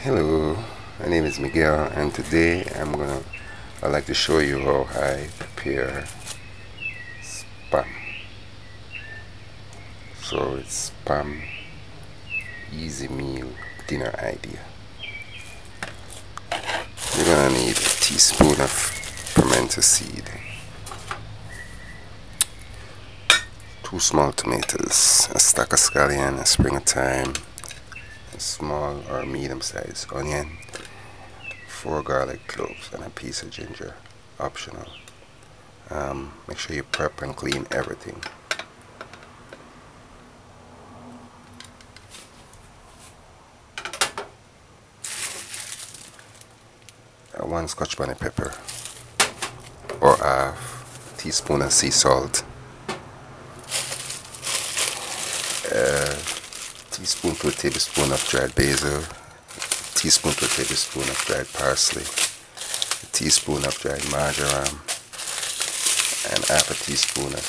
Hello, my name is Miguel, and today I'd like to show you how I prepare spam. So it's spam easy meal dinner idea. You're gonna need a teaspoon of pimento seed, 2 small tomatoes, a stack of scallion, a spring of thyme, a small or medium-sized onion, 4 garlic cloves, and a piece of ginger. Optional. Make sure you prep and clean everything. One Scotch bonnet pepper, or half teaspoon of sea salt, a teaspoon to a tablespoon of dried basil, a teaspoon to a tablespoon of dried parsley, a teaspoon of dried marjoram, and half a teaspoon of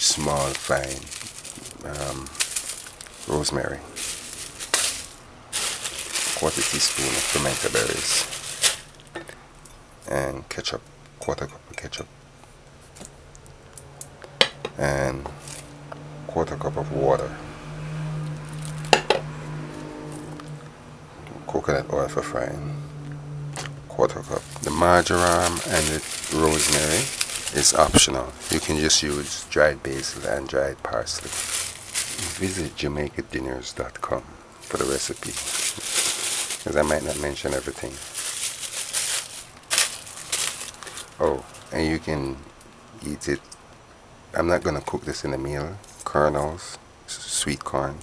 small fine rosemary, quarter teaspoon of pimento berries, and ketchup, quarter cup of ketchup, and quarter cup of water, coconut oil for frying, quarter cup. The marjoram and the rosemary is optional. You can just use dried basil and dried parsley. Visit JamaicanDinners.com for the recipe, because I might not mention everything. Oh, and you can eat it. I'm not going to cook this in a meal. Kernels, sweet corn,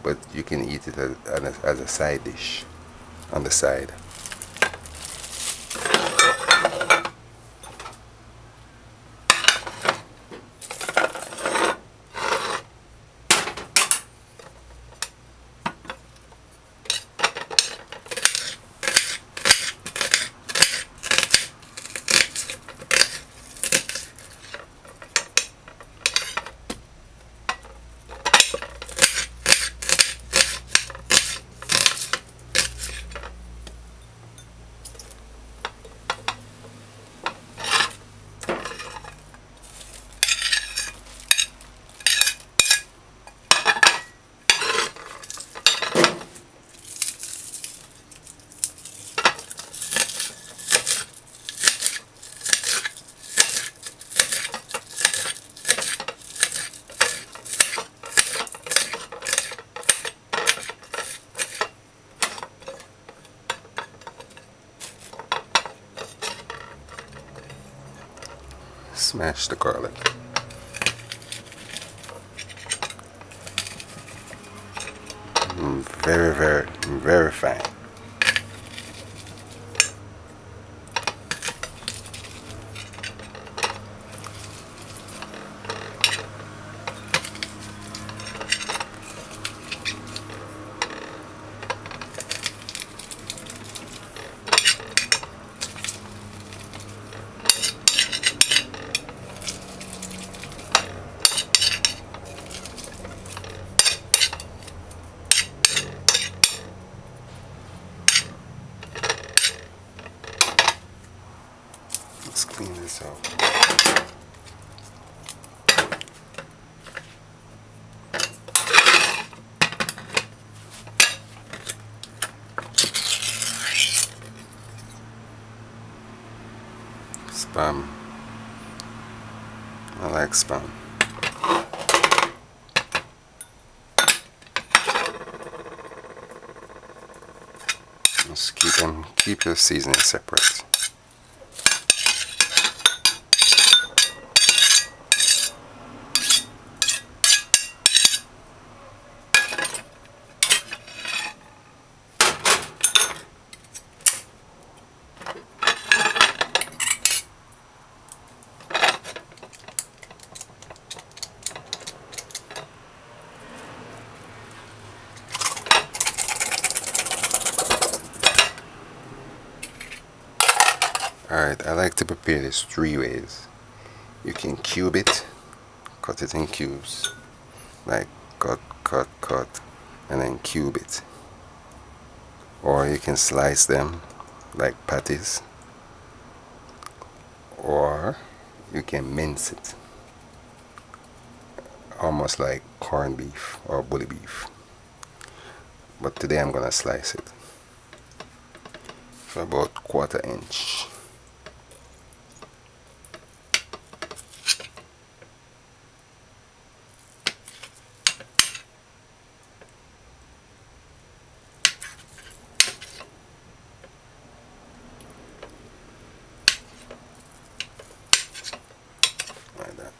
but you can eat it as a side dish on the side. Smash the garlic. Very, very, very fine. Let's clean this out. Spam. I like spam. Just keep your seasoning separate. Alright, I like to prepare this 3 ways. You can cube it, cut it in cubes, like cut, and then cube it. or you can slice them like patties, or you can mince it almost like corned beef or bully beef. But today I'm gonna slice it for about 1/4 inch. Like that.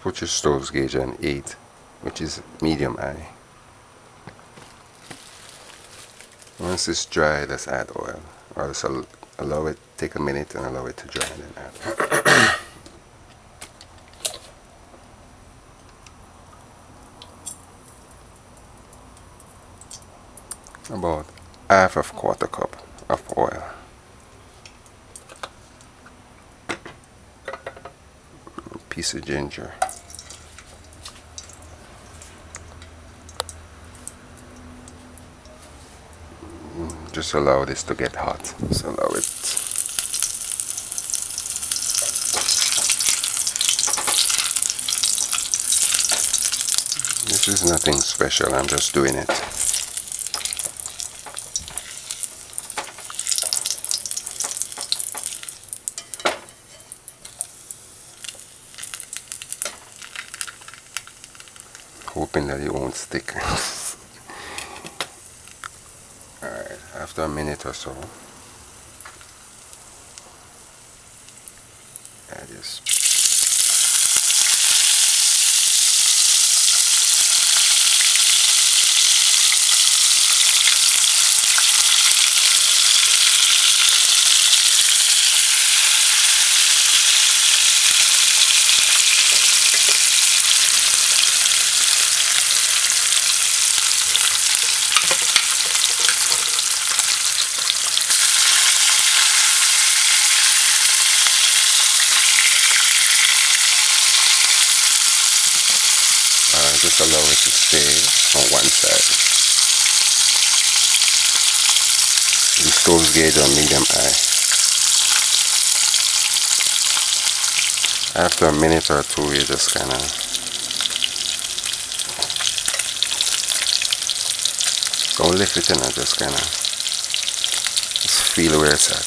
Put your stove's gauge on 8, which is medium high. Once it's dry, let's add oil. Or just allow it, take a minute and allow it to dry and then add. About 1/2 cup of oil. A piece of ginger. Just allow this to get hot. So allow it. This is nothing special, I'm just doing it. Hoping that it won't stick. Alright, after a minute or so, I just just allow it to stay on one side. The stove's gauge on medium high. After a minute or two, you just kind of don't lift it in, just kind of just feel where it's at.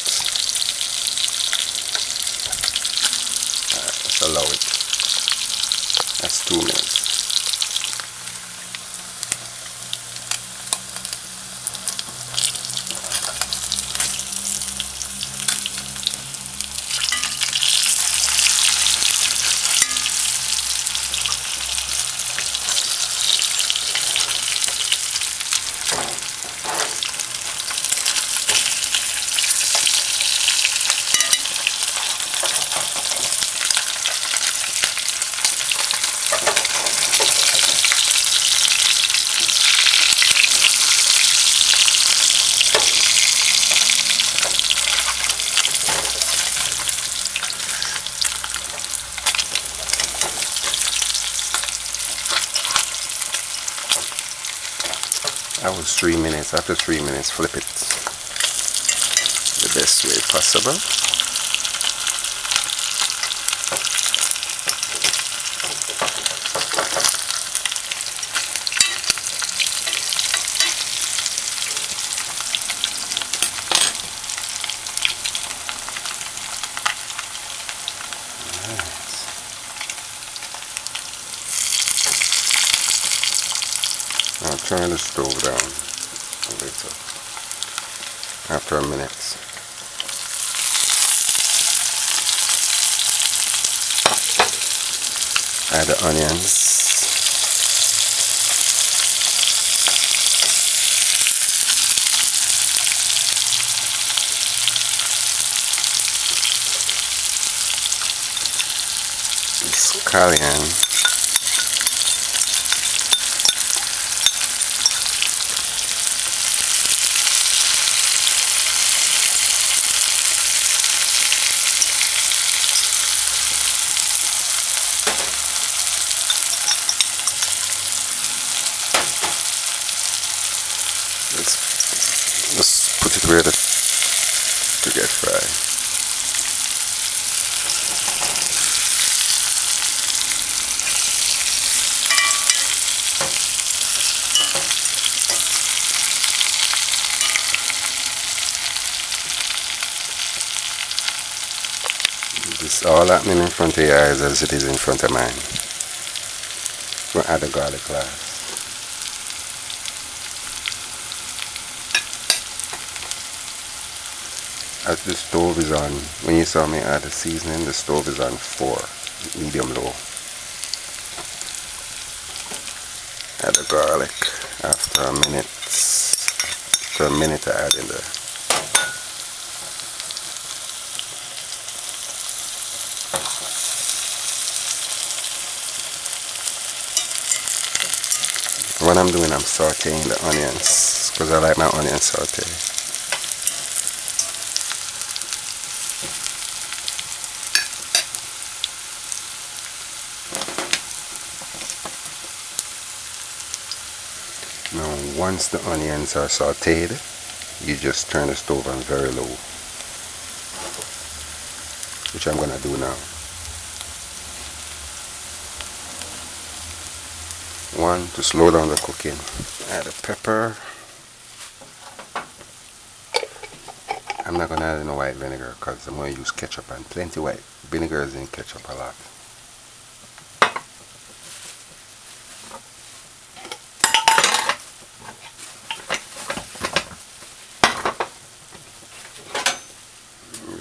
Just allow it. That's 2 minutes. That was 3 minutes. After 3 minutes, flip it the best way possible. Now turn the stove down a little after a minute. Add the onions. scallion. Let's put it where to get fried. This all happening in front of your eyes as it is in front of mine. We'll add the garlic last. As the stove is on, when you saw me add the seasoning, the stove is on 4, medium low. Add the garlic after a minute. After a minute I add in the what I'm doing, I'm sauteing the onions because I like my onions sauteed. Now once the onions are sauteed, you just turn the stove on very low, which I'm going to do now. 1, to slow down the cooking. Add a pepper. I'm not going to add any white vinegar because I'm going to use ketchup, and plenty white vinegar is in ketchup a lot.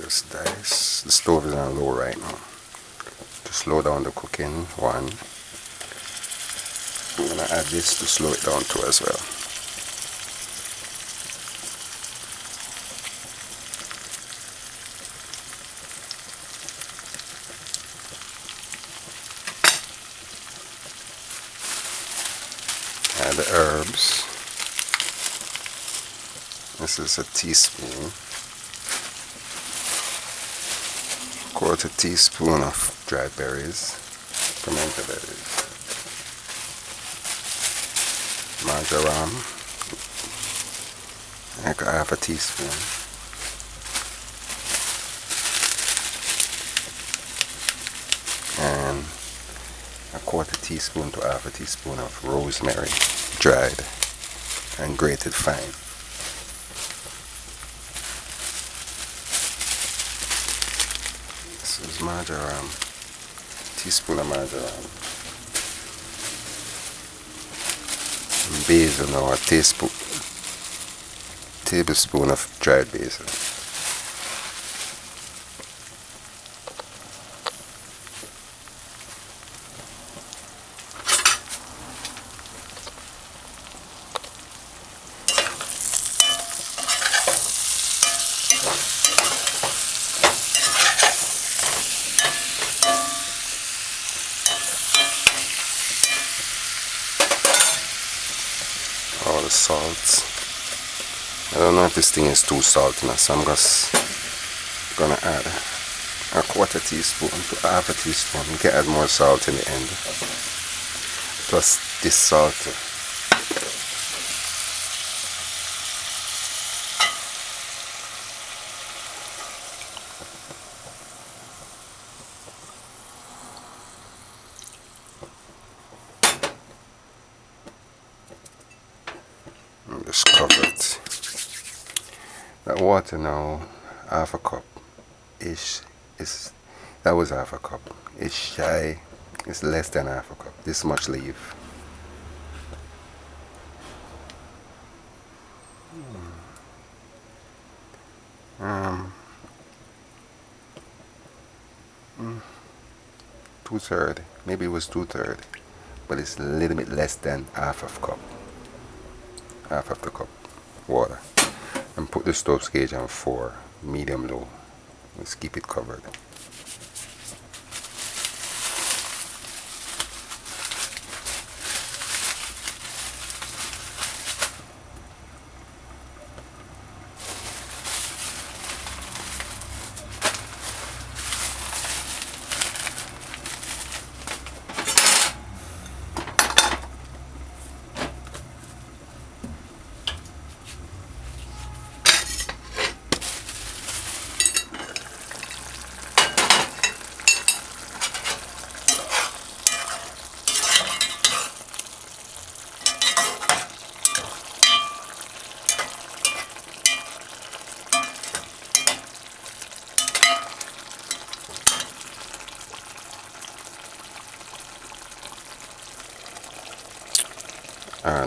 Just dice. The stove is on low right now. To slow down the cooking, 1. I'm going to add this to slow it down too as well. Add the herbs. This is a teaspoon. 1/4 teaspoon of dried berries, pimento berries. Marjoram, like 1/2 teaspoon. And 1/4 teaspoon to 1/2 teaspoon of rosemary, dried and grated fine. This is marjoram, teaspoon of marjoram. Basil now, a tablespoon of dried basil. All the salt. I don't know if this thing is too salty now, so I'm just gonna add 1/4 teaspoon to 1/2 teaspoon. You can add more salt in the end. Plus this salt. Just cover it. That water now, 1/2 cup ish, that was 1/2 cup. It's shy, it's less than 1/2 cup. This much leave. Two-thirds, maybe it was 2/3, but it's a little bit less than 1/2 cup. 1/2 cup water, and put the stove gauge on 4, medium low. Let's keep it covered.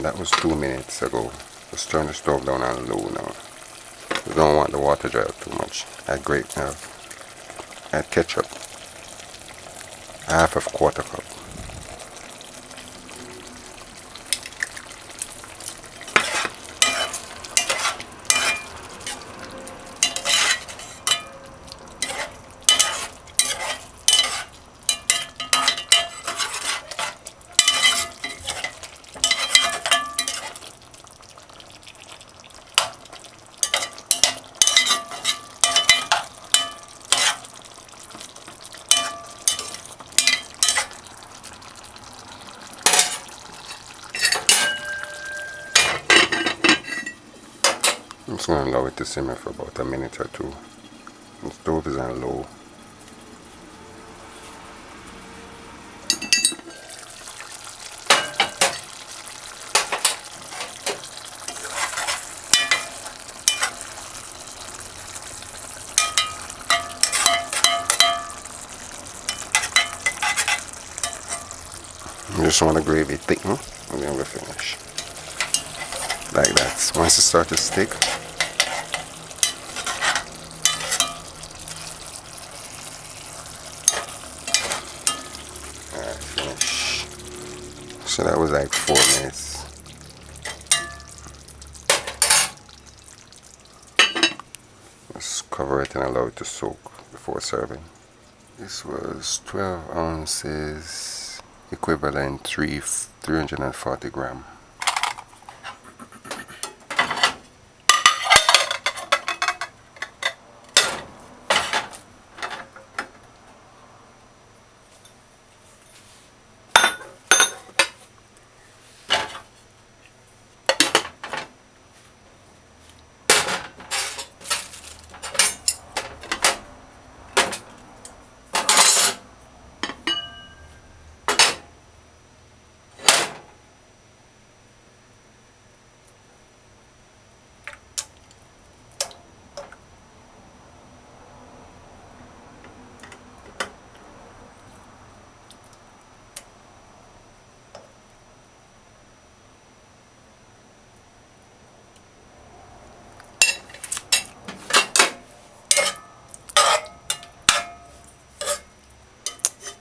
and that was 2 minutes ago. Just turn the stove down on low now. You don't want the water dry out too much. Add add ketchup. Half of quarter cup. I'm just going to allow it to simmer for about a minute or two. The stove is on low. You just want the gravy thicken, and then we'll finish. Like that. Once it starts to stick, alright, finish. So that was like 4 minutes. Just cover it and allow it to soak before serving. This was 12 ounces, equivalent 340 grams.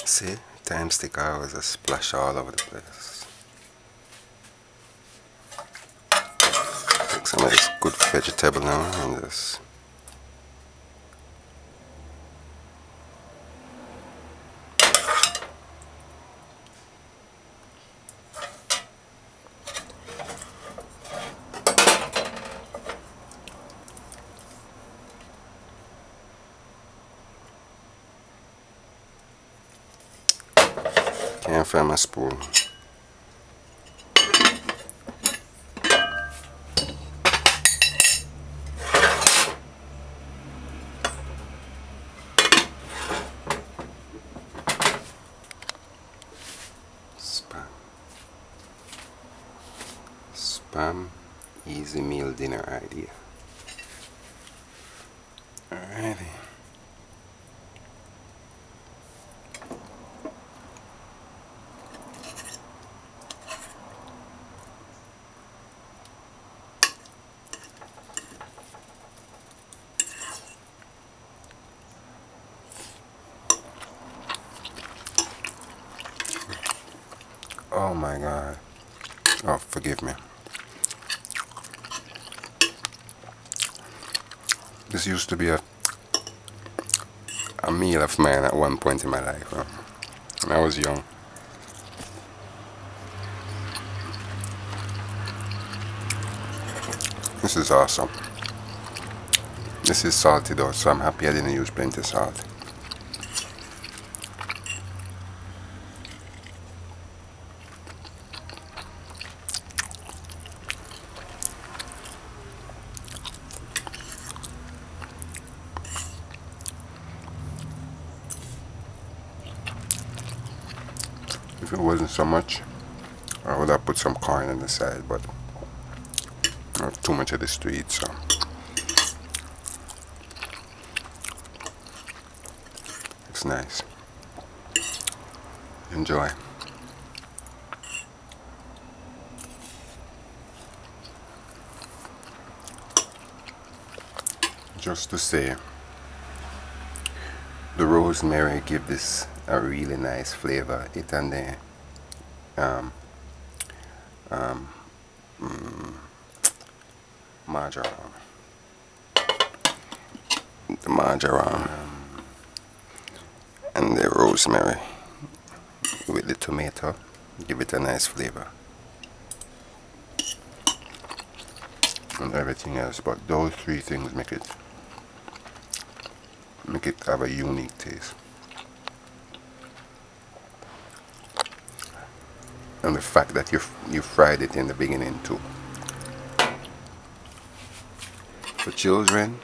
See, time stick always a splash all over the place. Take some of this good vegetable now and just can't find my spoon. Spam easy meal dinner idea. Alrighty. Oh my God. Oh, forgive me. This used to be a meal of mine at one point in my life when I was young. This is awesome. This is salty though, so I'm happy I didn't use plenty of salt. If it wasn't so much, I would have put some corn on the side, but I have too much of this to eat, so it's nice. Enjoy. Just to say, the rosemary give this a really nice flavor. It and the um, um, mm, marjoram, and the rosemary with the tomato give it a nice flavor, and everything else. But those three things make it have a unique taste. And the fact that you fried it in the beginning too. For children,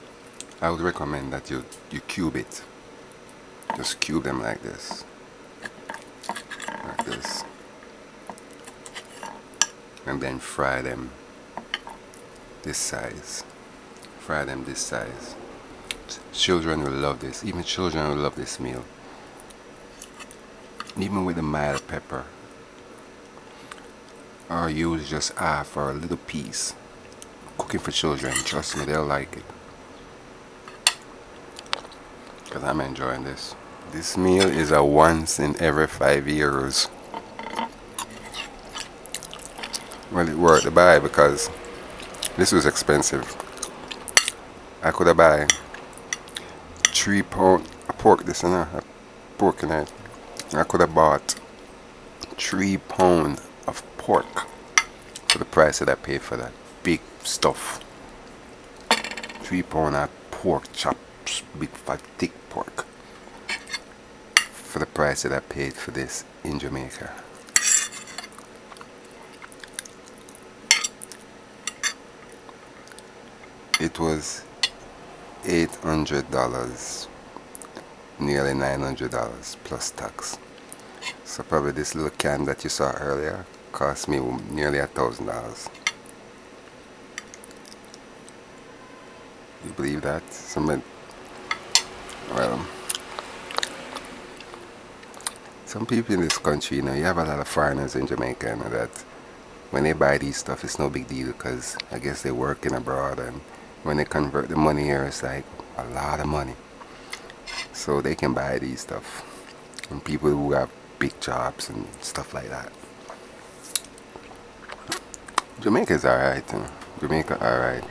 I would recommend that you cube it. Just cube them like this, and then fry them this size. Fry them this size. Children will love this. Even children will love this meal. Even with the mild pepper. Or use just half or a little piece. Cooking for children, trust me, they'll like it. Because I'm enjoying this. This meal is a once in every 5 years. Well, it worth to buy because this was expensive. I could have buy 3 pound of pork, this and a pork in it. I could have bought 3 pound of pork for the price that I paid for that big stuff. 3 pound of pork chops, big fat thick pork, for the price that I paid for this in Jamaica. It was $800, nearly $900 plus tax. So probably this little can that you saw earlier cost me nearly $1,000. You believe that? Well, some people in this country, you know, you have a lot of foreigners in Jamaica, you know, that when they buy these stuff, it's no big deal because I guess they're working abroad, and when they convert the money here, it's like a lot of money. So they can buy these stuff. And people who have big jobs and stuff like that. Jamaica's alright, you know. Jamaica alright.